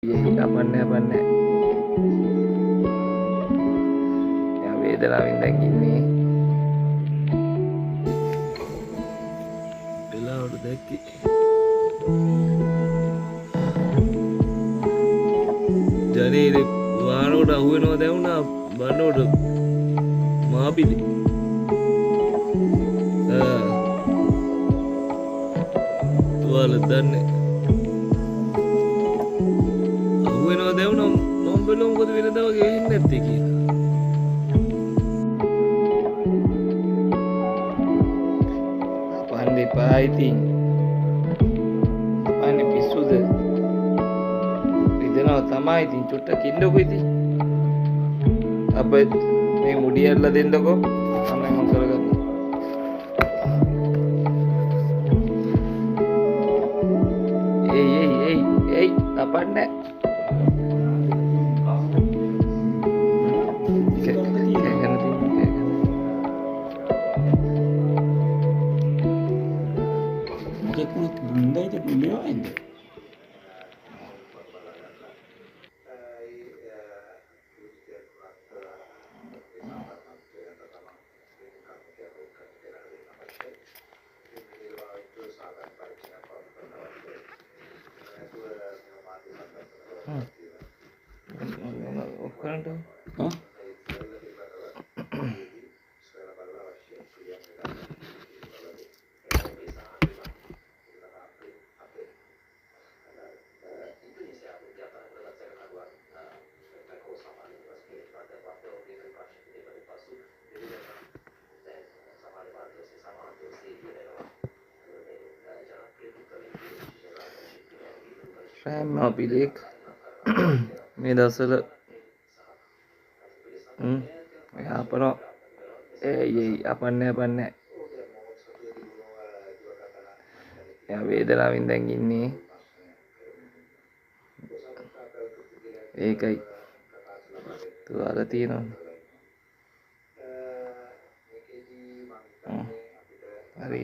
අපන්න එයා වේදනාවෙන් දැන් ඉන්නේ වෙලාවට දැක්කේ ජනේලෙ වානෝට අහුවෙනවා දැවුණා බන්නෝට මාපිලි තුවාල දන්නේ අහුවෙනවා දැවුණා මම බැලුවා මොකද වෙනදා වගේ වෙන්නේ නැත්තේ කියලා අපන්න එපා ඉතින් අපන්න පිස්සුද රිදෙනවා තමයි ඉතින් චුට්ටක් ඉන්නකො ඉතින් අපේ මේ මුඩිය ඇල්ලලා දෙන්නකො තමයි මම කරගන්න ඒයි අපන්න මාපිලෙක් මේ දවස්වල අපනවා ඒයි අපන්න එයා වේදනාවෙන් දැන් ඉන්නේ ඒකයි තුවාල තියෙනවා හරි